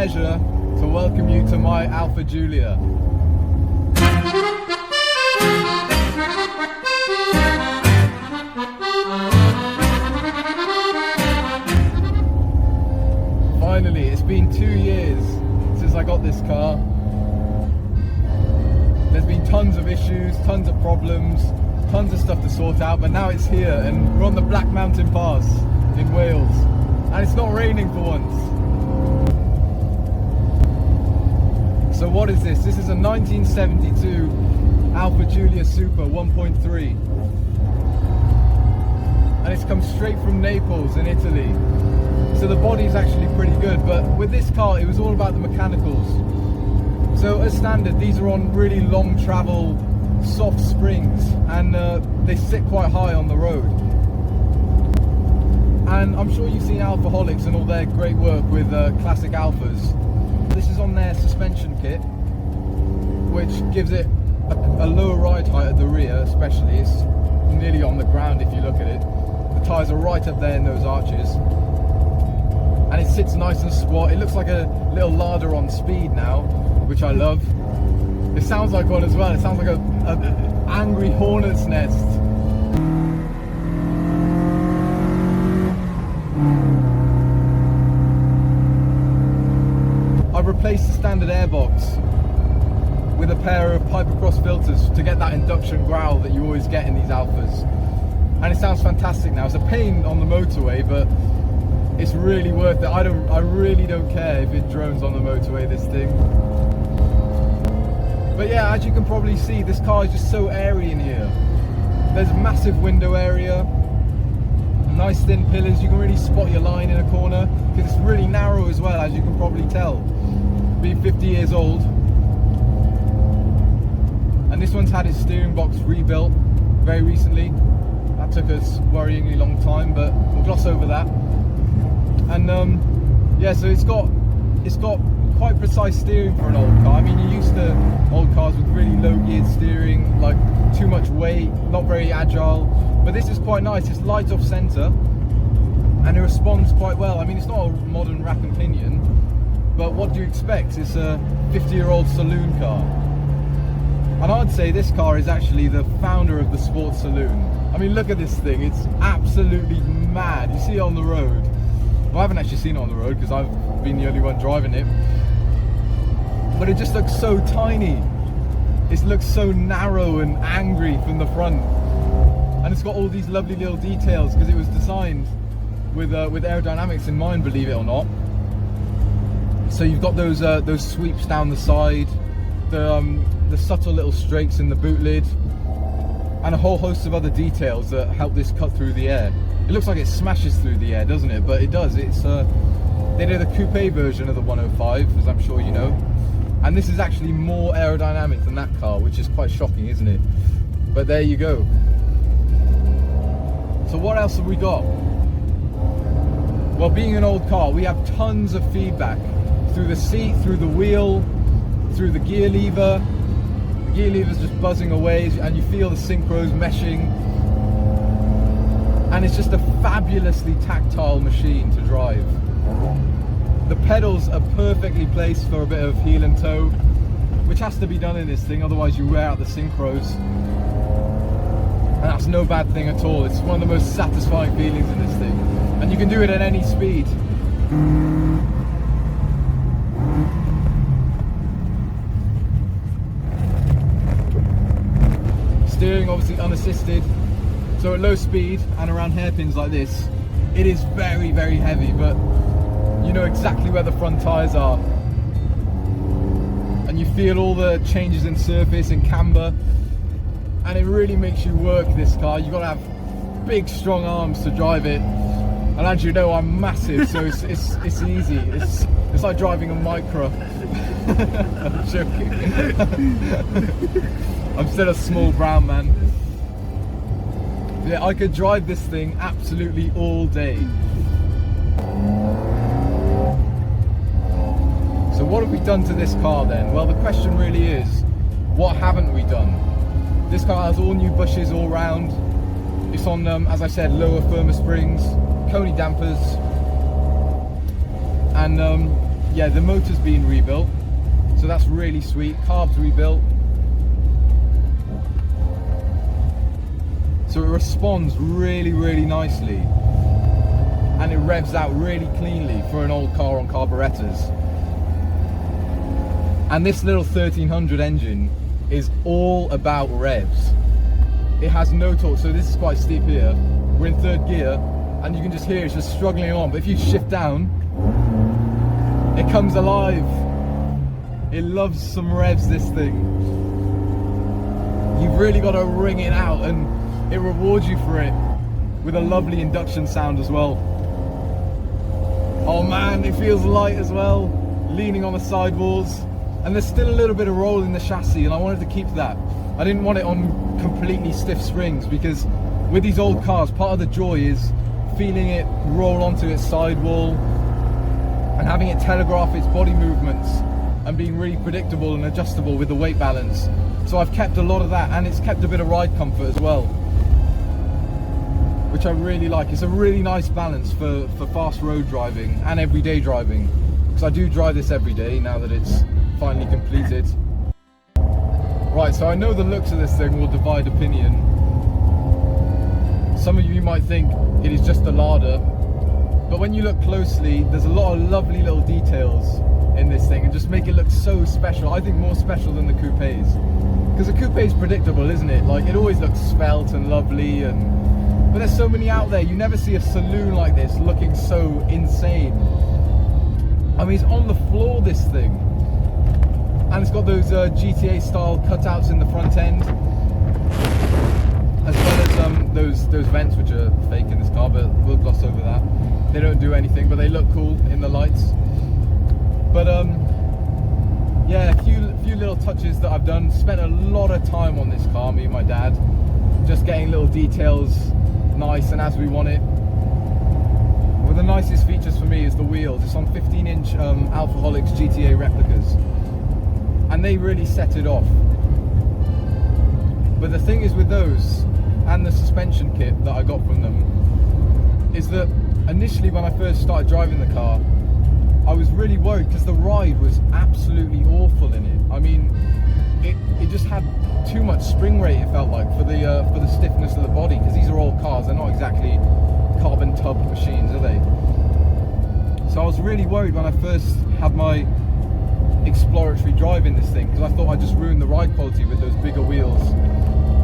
pleasure to welcome you to my Alfa Giulia. Finally, it's been 2 years since I got this car. There's been tons of issues, tons of problems, tons of stuff to sort out, but now it's here and we're on the Black Mountain Pass in Wales and it's not raining for once. So what is this? This is a 1972 Alfa Giulia Super 1.3 and it's come straight from Naples in Italy. So the body's actually pretty good, but with this car it was all about the mechanicals. So as standard, these are on really long travel soft springs and they sit quite high on the road. And I'm sure you've seen Alfaholics and all their great work with classic Alfas. This is on their suspension kit, which gives it a lower ride height at the rear especially. It's nearly on the ground if you look at it. The tyres are right up there in those arches. And it sits nice and squat. It looks like a little larder on speed now, which I love. It sounds like one as well. It sounds like an angry hornet's nest. I've replaced the standard airbox with a pair of Piper Cross filters to get that induction growl that you always get in these Alfas. And it sounds fantastic now. It's a pain on the motorway, but it's really worth it. I really don't care if it drones on the motorway, this thing. But yeah, as you can probably see, this car is just so airy in here. There's a massive window area, nice thin pillars. You can really spot your line in a corner because it's really narrow as well, as you can probably tell. Being 50 years old. And this one's had its steering box rebuilt very recently. That took us worryingly long time, but we'll gloss over that. And yeah, so it's got quite precise steering for an old car. I mean, you're used to old cars with really low geared steering, like too much weight, not very agile. But this is quite nice. It's light off centre and it responds quite well. I mean, it's not a modern rack and pinion, but what do you expect? It's a 50-year-old saloon car. And I'd say this car is actually the founder of the sports saloon. I mean, look at this thing. It's absolutely mad. You see it on the road. Well, I haven't actually seen it on the road because I've been the only one driving it. But it just looks so tiny. It looks so narrow and angry from the front. And it's got all these lovely little details because it was designed with aerodynamics in mind, believe it or not. So you've got those sweeps down the side, the subtle little strakes in the boot lid, and a whole host of other details that help this cut through the air. It looks like it smashes through the air, doesn't it? But it does. It's they did a coupe version of the 105, as I'm sure you know. And this is actually more aerodynamic than that car, which is quite shocking, isn't it? But there you go. So what else have we got? Well, being an old car, we have tons of feedback through the seat, through the wheel, through the gear lever. The gear lever's just buzzing away and you feel the synchros meshing. And it's just a fabulously tactile machine to drive. The pedals are perfectly placed for a bit of heel and toe, which has to be done in this thing, otherwise you wear out the synchros. And that's no bad thing at all. It's one of the most satisfying feelings in this thing. And you can do it at any speed. Steering obviously unassisted. So at low speed and around hairpins like this, it is very, very heavy, but you know exactly where the front tyres are. And you feel all the changes in surface and camber. And it really makes you work this car. You've got to have big, strong arms to drive it. And as you know, I'm massive, so it's easy. It's like driving a Micra. I'm joking. I'm still a small brown man. Yeah, I could drive this thing absolutely all day. So what have we done to this car then? Well, the question really is, what haven't we done? This car has all new bushes all round. It's on, as I said, lower, firmer springs, Coney dampers, and yeah, the motor's been rebuilt, so that's really sweet. Carbs rebuilt, so it responds really, really nicely, and it revs out really cleanly for an old car on carburetors. And this little 1300 engine is all about revs. It has no torque, so this is quite steep here. We're in third gear, and you can just hear it's just struggling along. But if you shift down, it comes alive. It loves some revs, this thing. You've really got to wring it out, and it rewards you for it with a lovely induction sound as well. Oh man, it feels light as well, leaning on the sidewalls. And there's still a little bit of roll in the chassis, and I wanted to keep that. I didn't want it on completely stiff springs, because with these old cars, part of the joy is feeling it roll onto its sidewall and having it telegraph its body movements and being really predictable and adjustable with the weight balance. So I've kept a lot of that, and it's kept a bit of ride comfort as well, which I really like. It's a really nice balance for fast road driving and everyday driving, because I do drive this every day now that it's finally completed. Right, so I know the looks of this thing will divide opinion. Some of you might think it is just a larder, but when you look closely, there's a lot of lovely little details in this thing and just make it look so special. I think more special than the coupes, because the coupe is predictable, isn't it? Like, it always looks svelte and lovely, but there's so many out there. You never see a saloon like this looking so insane. I mean, it's on the floor, this thing. And it's got those GTA style cutouts in the front end, as well as those vents, which are fake in this car, but we'll gloss over that. They don't do anything, but they look cool in the lights. But yeah, a few little touches that I've done. Spent a lot of time on this car, me and my dad, just getting little details nice and as we want it. One of the nicest features for me is the wheels. It's on 15-inch Alfaholics GTA replicas, and they really set it off. But the thing is with those and the suspension kit that I got from them is that initially when I first started driving the car, I was really worried because the ride was absolutely awful in it. I mean, it just had too much spring rate, it felt like, for the stiffness of the body, because these are old cars. They're not exactly carbon tub machines, are they? So I was really worried when I first had my exploratory drive in this thing, because I thought I just ruined the ride quality with those bigger wheels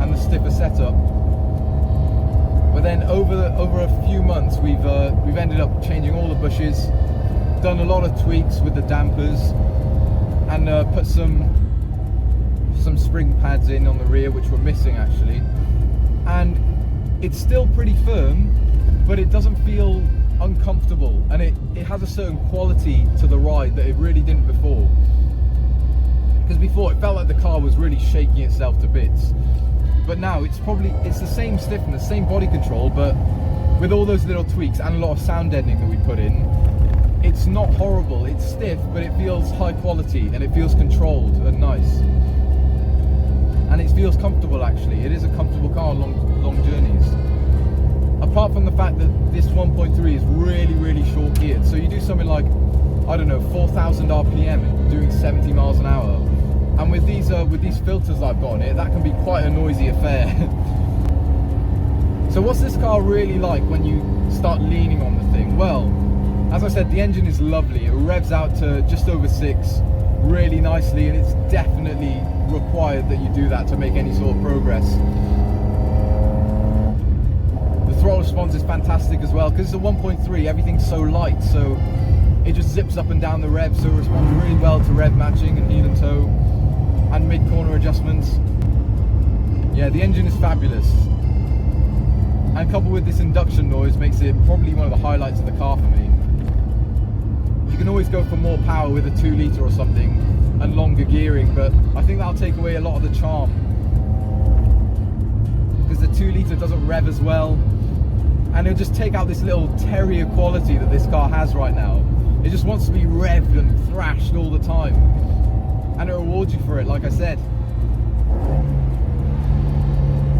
and the stiffer setup. But then over a few months, we've ended up changing all the bushes, done a lot of tweaks with the dampers, and put some spring pads in on the rear, which were missing actually. And it's still pretty firm, but it doesn't feel uncomfortable, and it has a certain quality to the ride that it really didn't before. Because before it felt like the car was really shaking itself to bits, but now it's the same stiffness, same body control, but with all those little tweaks and a lot of sound deadening that we put in, it's not horrible. It's stiff, but it feels high quality, and it feels controlled and nice, and it feels comfortable. Actually, it is a comfortable car on long journeys. Apart from the fact that this 1.3 is really, really short geared, so you do something like, I don't know, 4,000 RPM doing 70 miles an hour, and with these filters I've got on it, that can be quite a noisy affair. So what's this car really like when you start leaning on the thing? Well, as I said, the engine is lovely. It revs out to just over 6 really nicely, and it's definitely required that you do that to make any sort of progress. The throttle response is fantastic as well, because it's a 1.3, everything's so light, so it just zips up and down the rev, so it responds really well to rev matching and heel and toe and mid-corner adjustments. Yeah, the engine is fabulous, and coupled with this induction noise makes it probably one of the highlights of the car for me. You can always go for more power with a 2 litre or something and longer gearing, but I think that'll take away a lot of the charm, because the 2 litre doesn't rev as well, and it'll just take out this little terrier quality that this car has right now. It just wants to be revved and thrashed all the time, and it rewards you for it, like I said.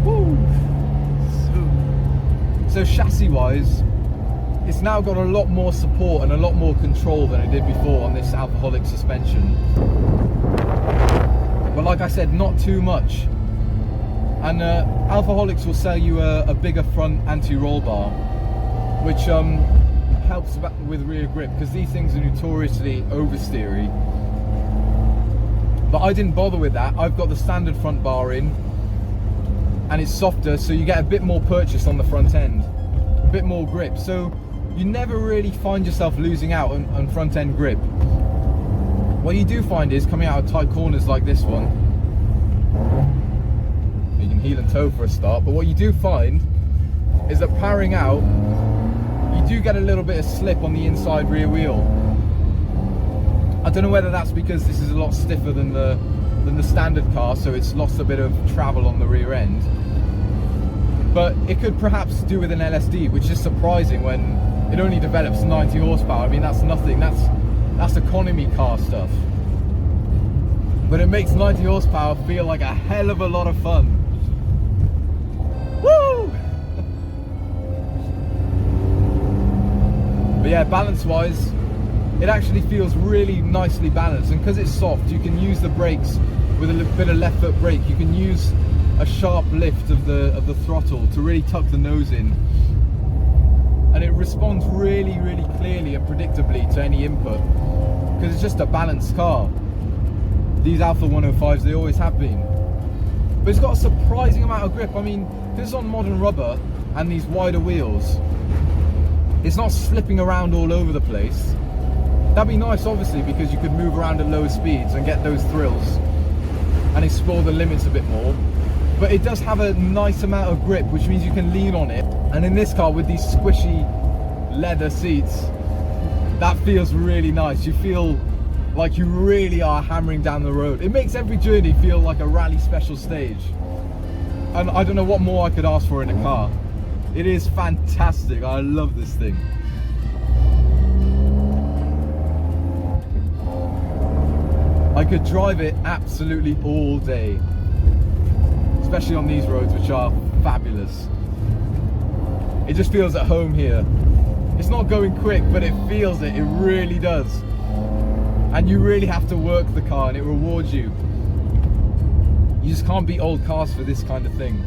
Woo! So chassis wise, it's now got a lot more support and a lot more control than it did before on this Alfaholics suspension. But like I said, not too much. And Alfaholics will sell you a bigger front anti-roll bar, which helps with rear grip, because these things are notoriously oversteery. But I didn't bother with that. I've got the standard front bar in, and it's softer, so you get a bit more purchase on the front end, a bit more grip. So you never really find yourself losing out on front end grip. What you do find is, coming out of tight corners like this one, you can heel and toe for a start, but what you do find is that powering out, you do get a little bit of slip on the inside rear wheel. I don't know whether that's because this is a lot stiffer than the standard car, so it's lost a bit of travel on the rear end. But it could perhaps do with an LSD, which is surprising when it only develops 90 horsepower. I mean, that's nothing. That's economy car stuff. But it makes 90 horsepower feel like a hell of a lot of fun. Woo! But yeah, balance-wise, it actually feels really nicely balanced, and because it's soft, you can use the brakes with a bit of left foot brake. You can use a sharp lift of the throttle to really tuck the nose in, and it responds really, really clearly and predictably to any input, because it's just a balanced car. These Alfa 105s, they always have been. But it's got a surprising amount of grip. I mean, this is on modern rubber and these wider wheels. It's not slipping around all over the place. That'd be nice, obviously, because you could move around at lower speeds and get those thrills and explore the limits a bit more. But it does have a nice amount of grip, which means you can lean on it. And in this car, with these squishy leather seats, that feels really nice. You feel like you really are hammering down the road. It makes every journey feel like a rally special stage. And I don't know what more I could ask for in a car. It is fantastic. I love this thing. I could drive it absolutely all day, especially on these roads, which are fabulous. It just feels at home here. It's not going quick, but it feels it. It really does. And you really have to work the car, and it rewards you. You just can't beat old cars for this kind of thing.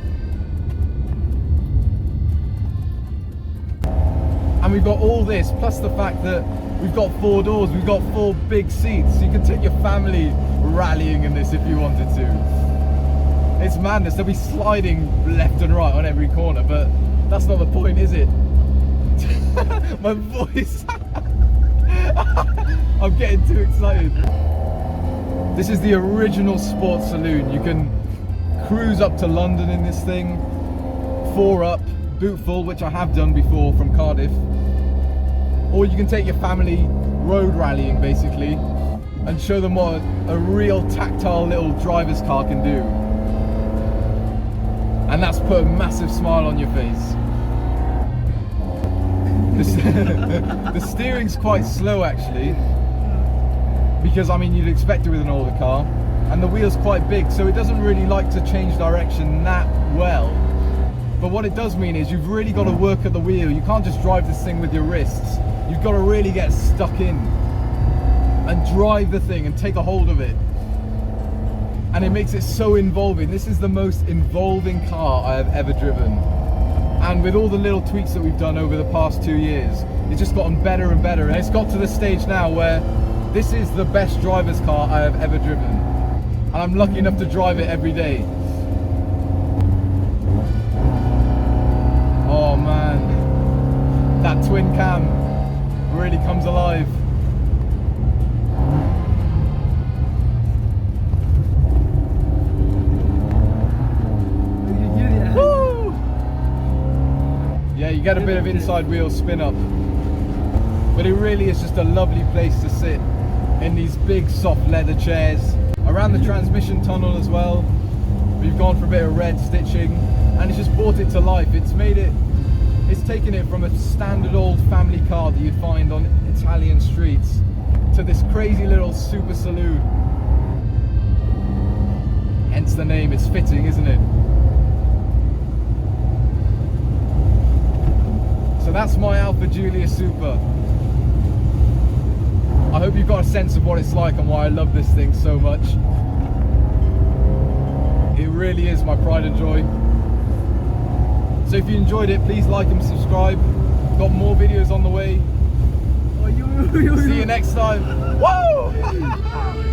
And we've got all this, plus the fact that we've got 4 doors, we've got 4 big seats. So you can take your family rallying in this if you wanted to. It's madness. They'll be sliding left and right on every corner, but that's not the point, is it? My voice. I'm getting too excited. This is the original sports saloon. You can cruise up to London in this thing, 4 up, boot full, which I have done before from Cardiff. Or you can take your family road rallying, basically, and show them what a real tactile little driver's car can do. And that's put a massive smile on your face. The steering's quite slow, actually, because I mean, you'd expect it with an older car, and the wheel's quite big, so it doesn't really like to change direction that well. But what it does mean is you've really got to work at the wheel. You can't just drive this thing with your wrists. You've got to really get stuck in and drive the thing and take a hold of it. And it makes it so involving. This is the most involving car I have ever driven. And with all the little tweaks that we've done over the past 2 years, it's just gotten better and better. And it's got to the stage now where this is the best driver's car I have ever driven. And I'm lucky enough to drive it every day. Oh man, that twin cam really comes alive. Woo! Yeah, you get a bit of inside wheel spin up, but it really is just a lovely place to sit in these big soft leather chairs. Around the transmission tunnel as well, we've gone for a bit of red stitching, and it's just brought it to life. It's taken it from a standard old family car that you'd find on Italian streets to this crazy little super saloon. Hence the name, it's fitting, isn't it? So So that's my Alfa Giulia Super. I hope you've got a sense of what it's like and why I love this thing so much. It really is my pride and joy. So if you enjoyed it, please like and subscribe. Got more videos on the way. See you next time. Whoa!